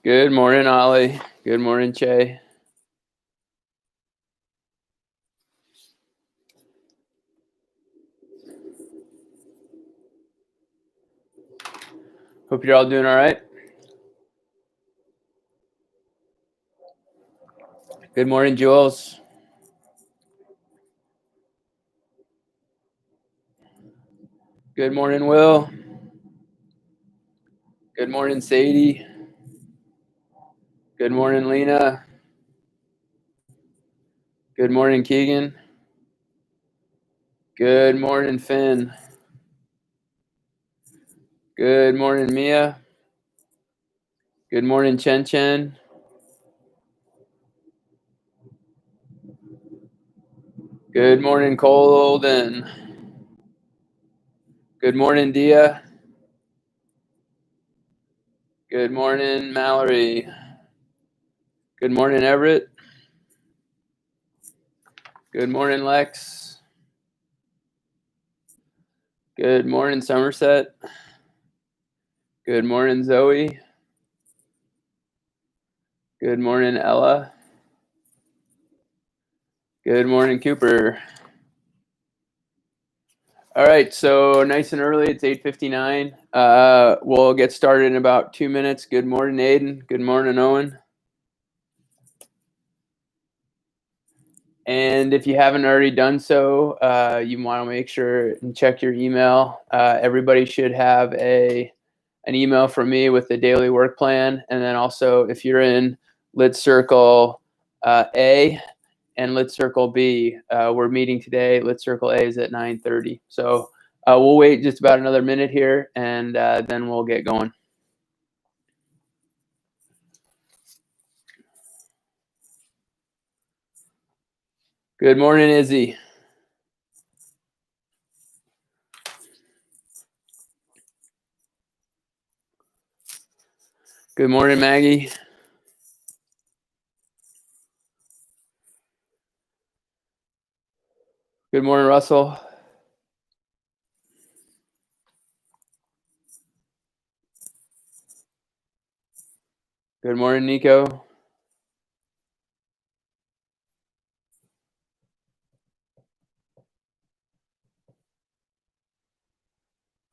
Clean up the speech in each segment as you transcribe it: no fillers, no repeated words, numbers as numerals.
Good morning, Ollie. Good morning, Che. Hope you're all doing all right. Good morning, Jules. Good morning, Will. Good morning, Sadie. Good morning, Lena. Good morning, Keegan. Good morning, Finn. Good morning, Mia. Good morning, Chen Chen. Good morning, Colden. Good morning, Dia. Good morning, Mallory. Good morning, Everett. Good morning, Lex. Good morning, Somerset. Good morning, Zoe. Good morning, Ella. Good morning, Cooper. All right, so nice and early. It's 8:59. We'll get started in about 2 minutes. Good morning, Aiden. Good morning, Owen. And if you haven't already done so, you want to make sure and check your email. Everybody should have an email from me with the daily work plan. And then also, if you're in Lit Circle A and Lit Circle B, we're meeting today. Lit Circle A is at 9:30. So we'll wait just about another minute here, and then we'll get going. Good morning, Izzy. Good morning, Maggie. Good morning, Russell. Good morning, Nico.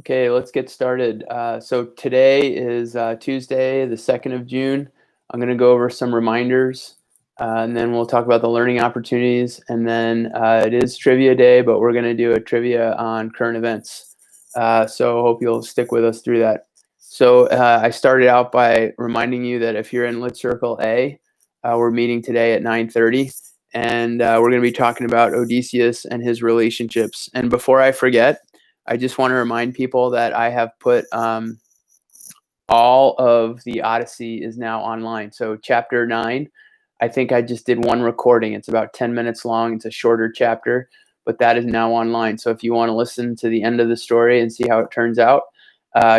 Okay, let's get started. So today is Tuesday, the 2nd of June. I'm going to go over some reminders, and then we'll talk about the learning opportunities. And then it is trivia day, but we're going to do a trivia on current events. So hope you'll stick with us through that. So I started out by reminding you that if you're in Lit Circle A, we're meeting today at 9:30, and we're going to be talking about Odysseus and his relationships. And before I forget, I just want to remind people that I have put all of the Odyssey is now online. So chapter 9, I think I just did one recording. It's about 10 minutes long. It's a shorter chapter, but that is now online. So if you want to listen to the end of the story and see how it turns out,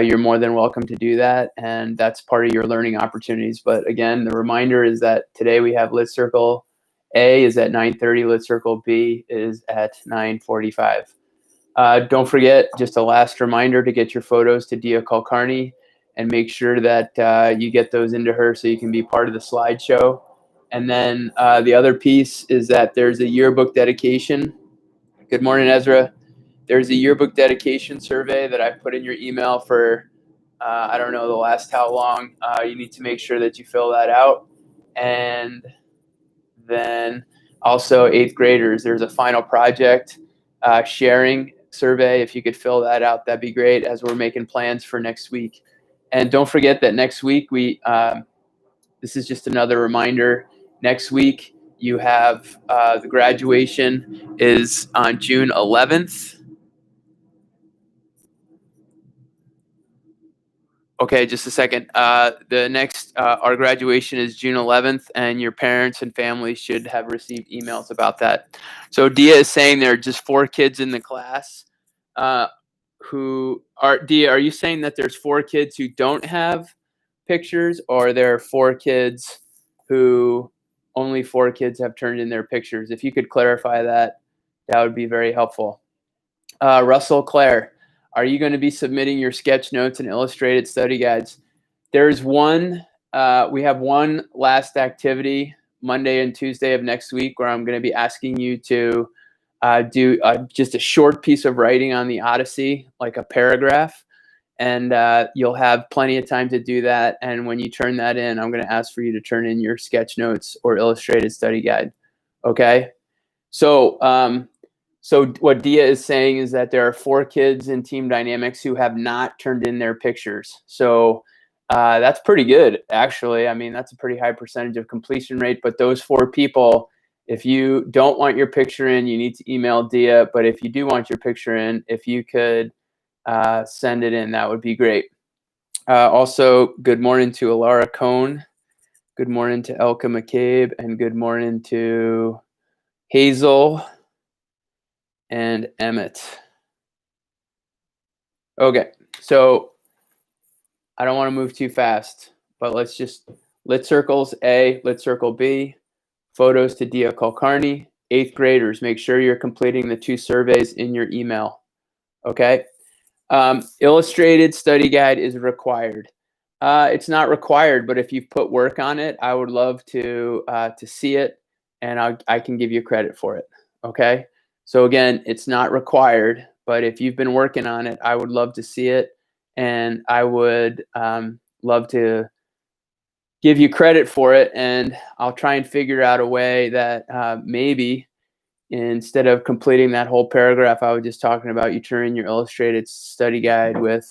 you're more than welcome to do that. And that's part of your learning opportunities. But again, the reminder is that today we have Lit Circle A is at 9:30. Lit Circle B is at 9:45. Don't forget, just a last reminder to get your photos to Dia Kulkarni and make sure that you get those into her so you can be part of the slideshow. And then the other piece is that there's a yearbook dedication. Good morning, Ezra. There's a yearbook dedication survey that I put in your email for, I don't know, the last how long. You need to make sure that you fill that out. And then also 8th graders, there's a final project sharing survey. If you could fill that out, that'd be great as we're making plans for next week. And don't forget that next week this is just another reminder. Next week you have the graduation is on June 11th. Okay, just a second. The next, our graduation is June 11th, and your parents and family should have received emails about that. So Dia is saying there are just 4 kids in the class Dia, are you saying that there's 4 kids who don't have pictures, or there are 4 kids who only 4 kids have turned in their pictures? If you could clarify that, that would be very helpful. Russell Clare, are you going to be submitting your sketch notes and illustrated study guides? There's one we have one last activity Monday and Tuesday of next week where I'm going to be asking you to do just a short piece of writing on the Odyssey, like a paragraph. And you'll have plenty of time to do that. And when you turn that in, I'm going to ask for you to turn in your sketch notes or illustrated study guide. Okay. So, so what Dia is saying is that there are 4 kids in Team Dynamix who have not turned in their pictures. So that's pretty good, actually. I mean, that's a pretty high percentage of completion rate. But those 4 people, if you don't want your picture in, you need to email Dia. But if you do want your picture in, if you could send it in, that would be great. Also, good morning to Alara Cohn. Good morning to Elka McCabe. And good morning to Hazel and Emmett. Okay, so I don't want to move too fast, but let's just lit circles A, lit circle B, photos to Dia Kulkarni. 8th graders, make sure you're completing the 2 surveys in your email. Okay. Illustrated study guide is required. It's not required, but if you've put work on it, I would love to see it, and I can give you credit for it. Okay. So again, it's not required, but if you've been working on it, I would love to see it, and I would love to give you credit for it. And I'll try and figure out a way that maybe instead of completing that whole paragraph I was just talking about, you turn in your illustrated study guide with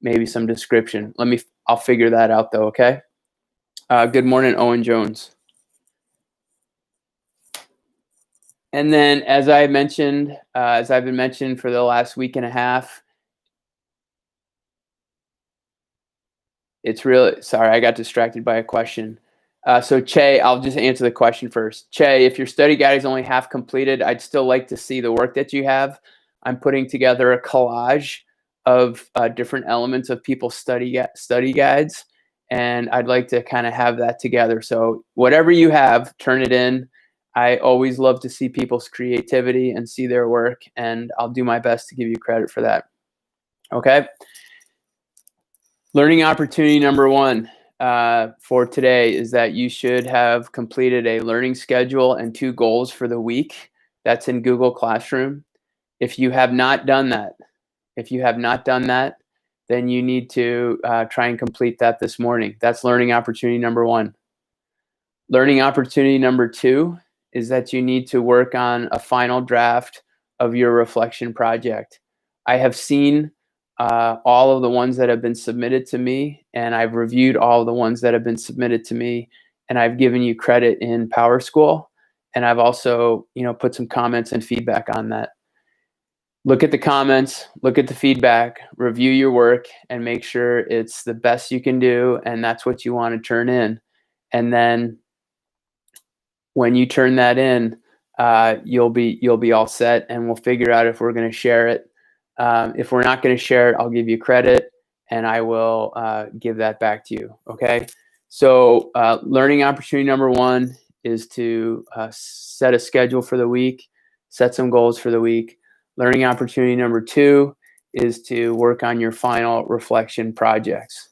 maybe some description. I'll figure that out though, okay? Good morning, Owen Jones. And then as I mentioned, as I've been mentioning for the last week and a half, it's really, sorry, I got distracted by a question. So Che, I'll just answer the question first. Che, if your study guide is only half completed, I'd still like to see the work that you have. I'm putting together a collage of different elements of people's study guides, and I'd like to kind of have that together. So whatever you have, turn it in. I always love to see people's creativity and see their work, and I'll do my best to give you credit for that. Okay. Learning opportunity number 1 for today is that you should have completed a learning schedule and 2 goals for the week. That's in Google Classroom. If you have not done that, then you need to try and complete that this morning. That's learning opportunity number 1. Learning opportunity number 2 is that you need to work on a final draft of your reflection project. I have seen all of the ones that have been submitted to me, and I've reviewed all of the ones that have been submitted to me, and I've given you credit in PowerSchool, and I've also, put some comments and feedback on that. Look at the comments, look at the feedback, review your work, and make sure it's the best you can do, and that's what you want to turn in. And then when you turn that in, you'll be all set, and we'll figure out if we're going to share it. If we're not going to share it, I'll give you credit, and I will give that back to you. Okay. So learning opportunity number 1 is to set a schedule for the week, set some goals for the week. Learning opportunity number 2 is to work on your final reflection projects.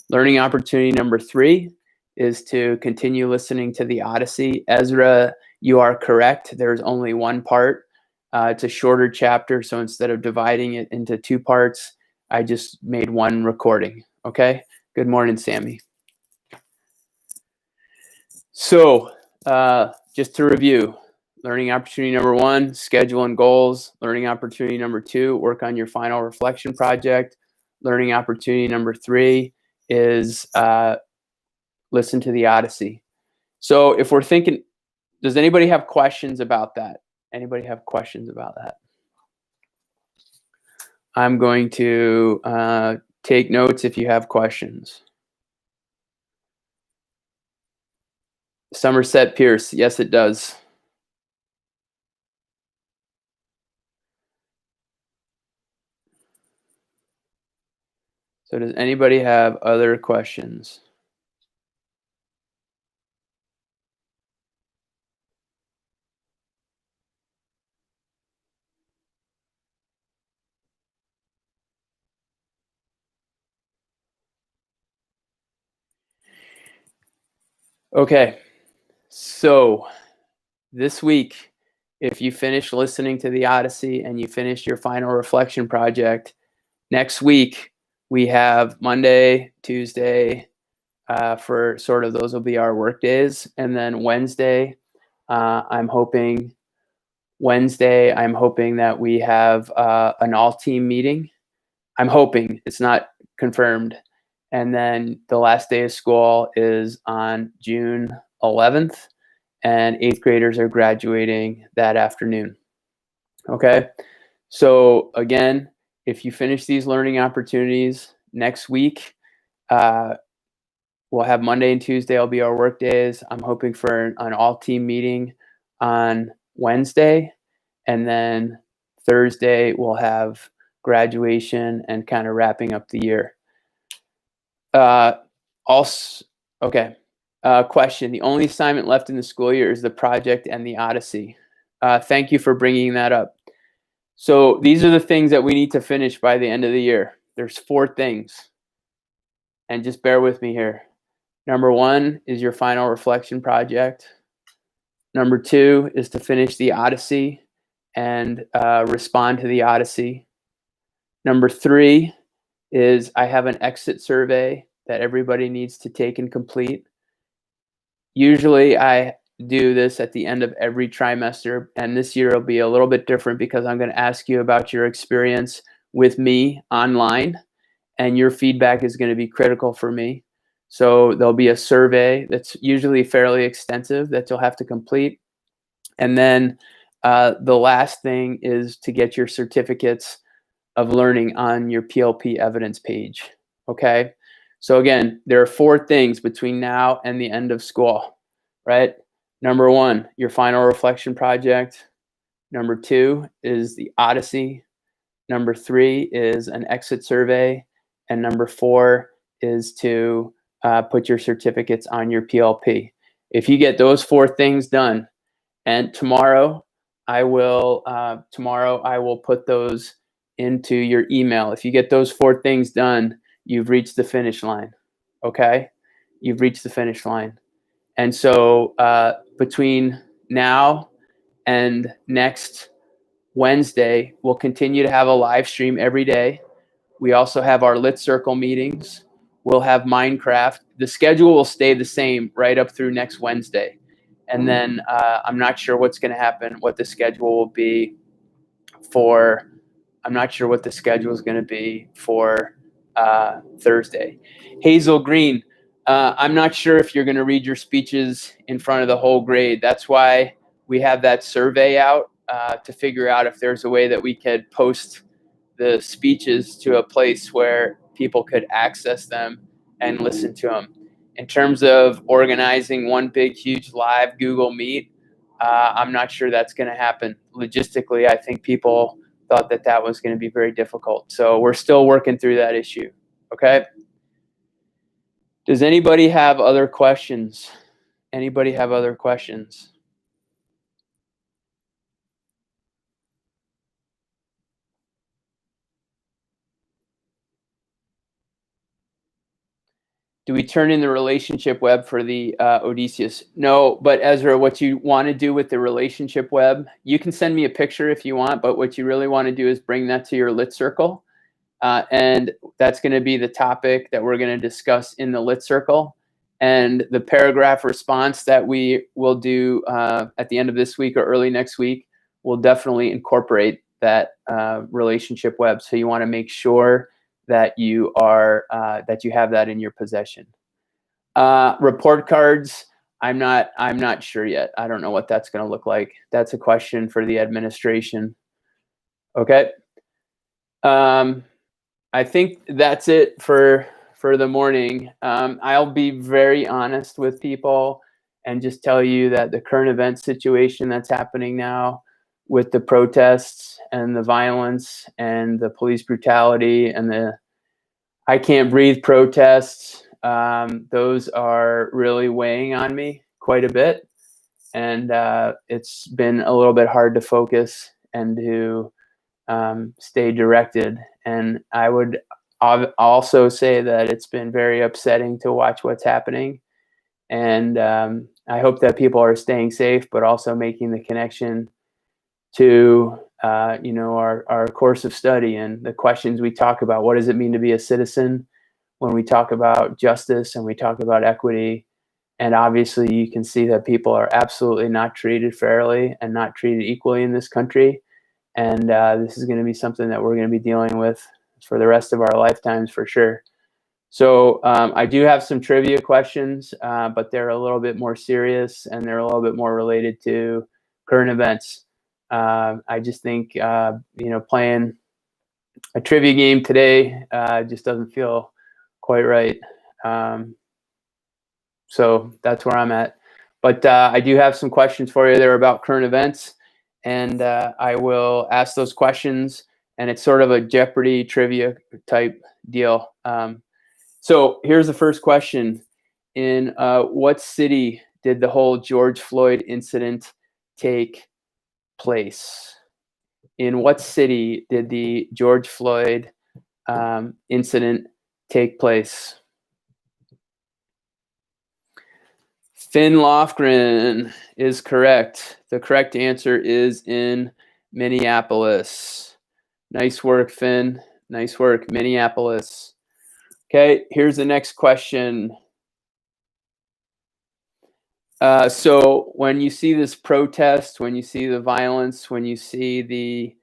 Learning opportunity number 3 is to continue listening to the Odyssey. Ezra, you are correct. There's only 1 part. It's a shorter chapter, so instead of dividing it into 2 parts, I just made 1 recording. Okay? Good morning, Sammy. So just to review, learning opportunity number 1, schedule and goals. Learning opportunity number 2, work on your final reflection project. Learning opportunity number 3 is listen to the Odyssey. So if we're thinking, does anybody have questions about that? Anybody have questions about that? I'm going to take notes if you have questions. Somerset Pierce, yes, it does. So does anybody have other questions? Okay, so this week, if you finish listening to the Odyssey and you finish your final reflection project, next week we have Monday, Tuesday, for sort of those will be our work days, and then Wednesday, I'm hoping that we have an all-team meeting. I'm hoping, it's not confirmed. And then the last day of school is on June 11th, and 8th graders are graduating that afternoon. Okay, so again, if you finish these learning opportunities next week, we'll have Monday and Tuesday will be our work days. I'm hoping for an all-team meeting on Wednesday, and then Thursday we'll have graduation and kind of wrapping up the year. Also, okay. Question: the only assignment left in the school year is the project and the Odyssey. Thank you for bringing that up. So these are the things that we need to finish by the end of the year. There's 4 things, and just bear with me here. Number 1 is your final reflection project. Number 2 is to finish the Odyssey and respond to the Odyssey. Number 3 is I have an exit survey that everybody needs to take and complete. Usually I do this at the end of every trimester, and this year it'll be a little bit different because I'm going to ask you about your experience with me online, and your feedback is going to be critical for me. So there'll be a survey that's usually fairly extensive that you'll have to complete. And then the last thing is to get your certificates of learning on your PLP evidence page. Okay, so again, there are 4 things between now and the end of school, right? Number 1, your final reflection project. Number 2 is the Odyssey. Number 3 is an exit survey. And number 4 is to put your certificates on your PLP. If you get those 4 things done, and tomorrow I will put those into your email. If you get those 4 things done, you've reached the finish line. Okay, you've reached the finish line. And so between now and next Wednesday, we'll continue to have a live stream every day. We also have our Lit Circle meetings. We'll have Minecraft. The schedule will stay the same right up through next Wednesday. And then I'm not sure what's going to happen, what the schedule will be for, I'm not sure what the schedule is going to be for Thursday. Hazel Green, I'm not sure if you're going to read your speeches in front of the whole grade. That's why we have that survey out to figure out if there's a way that we could post the speeches to a place where people could access them and listen to them. In terms of organizing one big, huge live Google Meet, I'm not sure that's going to happen. Logistically, I think people thought that that was going to be very difficult. So we're still working through that issue. Okay. Does anybody have other questions? Anybody have other questions? Do we turn in the relationship web for the Odysseus? No, but Ezra, what you want to do with the relationship web, you can send me a picture if you want, but what you really want to do is bring that to your Lit Circle. And that's going to be the topic that we're going to discuss in the Lit Circle. And the paragraph response that we will do at the end of this week or early next week will definitely incorporate that relationship web. So you want to make sure that you are that you have that in your possession. Report cards, I'm not sure yet. I don't know what that's going to look like. That's a question for the administration. Okay. I think that's it for the morning. I'll be very honest with people and just tell you that the current event situation that's happening now with the protests and the violence and the police brutality and the I can't breathe protests, those are really weighing on me quite a bit. And it's been a little bit hard to focus and to stay directed. And I would also say that it's been very upsetting to watch what's happening. And I hope that people are staying safe, but also making the connection to our course of study and the questions we talk about. What does it mean to be a citizen when we talk about justice and we talk about equity? And obviously you can see that people are absolutely not treated fairly and not treated equally in this country. And this is going to be something that we're going to be dealing with for the rest of our lifetimes for sure. So I do have some trivia questions, but they're a little bit more serious and they're a little bit more related to current events. I just think, playing a trivia game today just doesn't feel quite right. So that's where I'm at. But I do have some questions for you. They're about current events. And I will ask those questions. And it's sort of a Jeopardy trivia type deal. So here's the first question. In what city did the whole George Floyd incident take place? In what city did the George Floyd incident take place? Finn Lofgren is correct. The correct answer is in Minneapolis. Nice work, Finn. Nice work, Minneapolis. Okay, here's the next question. So when you see this protest, when you see the violence, when you see the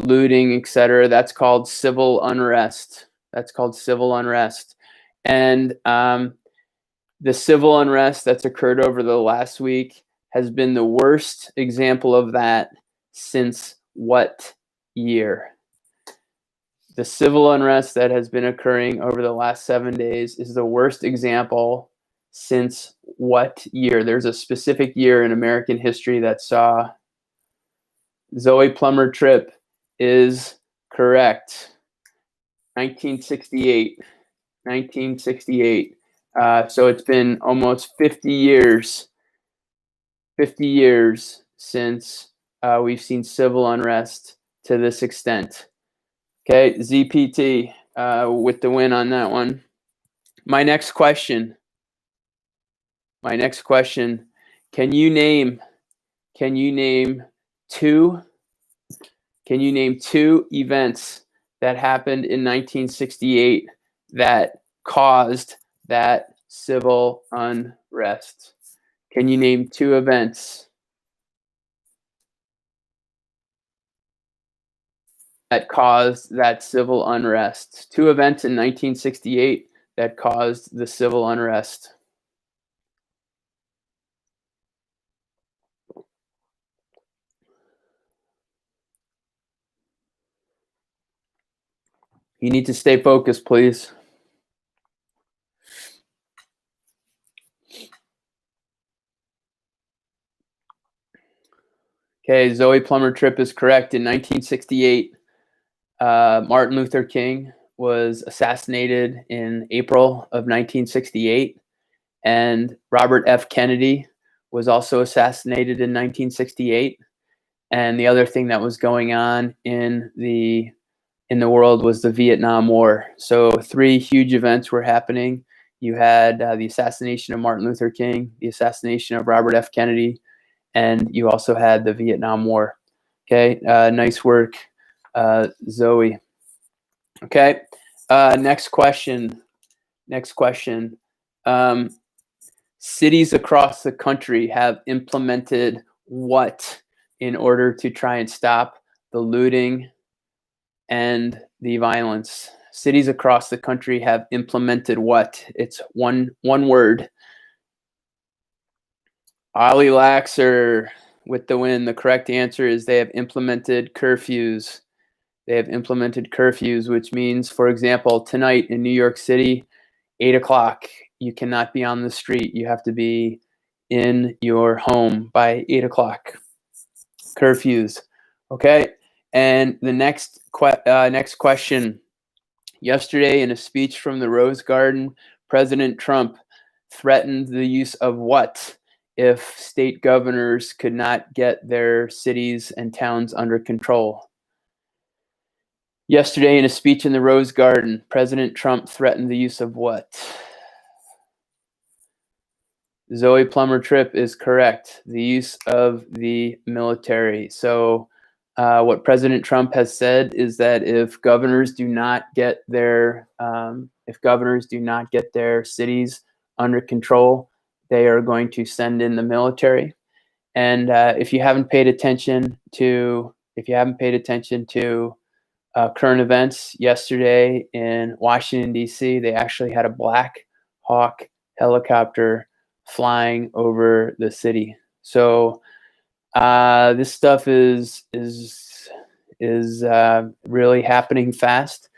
looting, etc., that's called civil unrest. That's called civil unrest. And the civil unrest that's occurred over the last week has been the worst example of that since what year? The civil unrest that has been occurring over the last 7 days is the worst example since what year? There's a specific year in American history that saw. Zoe Plummer Tripp is correct. 1968. 1968. So it's been almost 50 years. 50 years since we've seen civil unrest to this extent. Okay, ZPT with the win on that one. My next question. Can you name two events that happened in 1968 that caused that civil unrest? Can you name two events that caused that civil unrest? Two events in 1968 that caused the civil unrest. You need to stay focused, please. Okay, Zoe Plummer Tripp is correct. In 1968, Martin Luther King was assassinated in April of 1968, and Robert F. Kennedy was also assassinated in 1968. And the other thing that was going on in the world was the Vietnam War. So three huge events were happening. You had the assassination of Martin Luther King, the assassination of Robert F. Kennedy, and you also had the Vietnam War. Okay, nice work, Zoe. Okay, next question. Cities across the country have implemented what in order to try and stop the looting and the violence? Cities across the country have implemented what? It's one word. Ollie Laxer with the win. The correct answer is they have implemented curfews. They have implemented curfews, which means, for example, tonight in New York City, 8 o'clock, you cannot be on the street. You have to be in your home by 8 o'clock. Curfews. Okay. And the next question. Yesterday, in a speech from the Rose Garden, President Trump threatened the use of what if state governors could not get their cities and towns under control? Yesterday, in a speech in the Rose Garden, President Trump threatened the use of what? Zoe Plummer Tripp is correct. The use of the military. So what President Trump has said is that if governors do not get their cities under control, they are going to send in the military. And if you haven't paid attention to current events, yesterday in Washington, D.C., they actually had a Black Hawk helicopter flying over the city. So this stuff is really happening fast,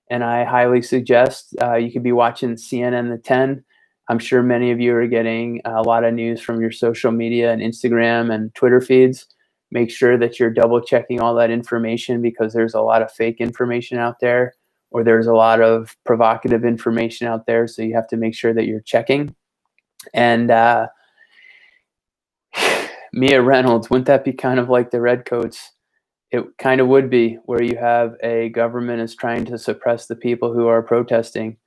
and I highly suggest you could be watching CNN the 10. I'm sure many of you are getting a lot of news from your social media and Instagram and Twitter feeds. Make sure that you're double checking all that information, because there's a lot of fake information out there, or there's a lot of provocative information out there. So you have to make sure that you're checking. And Mia Reynolds, wouldn't that be kind of like the Redcoats? It kind of would be, where you have a government is trying to suppress the people who are protesting.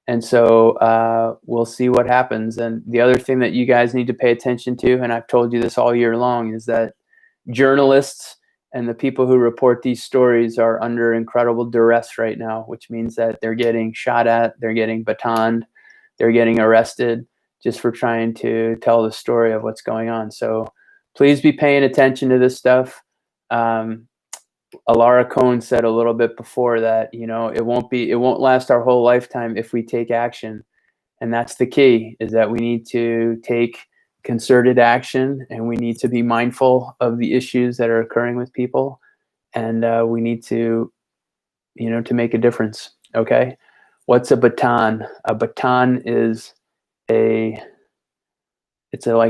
And so we'll see what happens. And the other thing that you guys need to pay attention to, and I've told you this all year long, is that journalists and the people who report these stories are under incredible duress right now, which means that they're getting shot at, they're getting batoned, they're getting arrested just for trying to tell the story of what's going on. So please be paying attention to this stuff. Alara Cohn said a little bit before that, it won't last our whole lifetime if we take action. And that's the key, is that we need to take concerted action, and we need to be mindful of the issues that are occurring with people. And we need to, to make a difference. Okay. What's a baton? A baton is like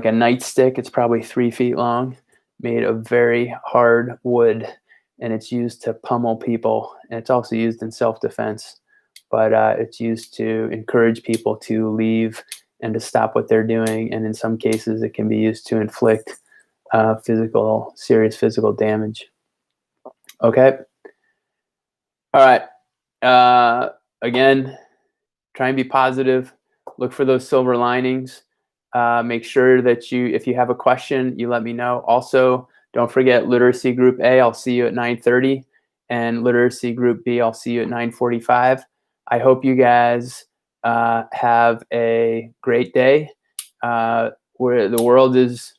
a nightstick. It's probably 3 feet long, made of very hard wood, and it's used to pummel people. And it's also used in self-defense, but it's used to encourage people to leave and to stop what they're doing. And in some cases, it can be used to inflict serious physical damage. Okay. All right. Again, try and be positive. Look for those silver linings. Make sure that if you have a question, you let me know. Also, don't forget Literacy Group A. I'll see you at 9:30, and Literacy Group B. I'll see you at 9:45. I hope you guys have a great day. Where the world is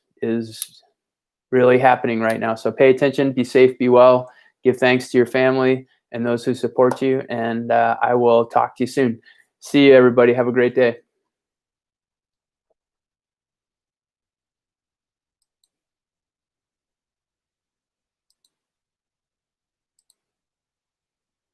really happening right now. So pay attention, be safe, be well, give thanks to your family and those who support you. And I will talk to you soon. See you, everybody. Have a great day.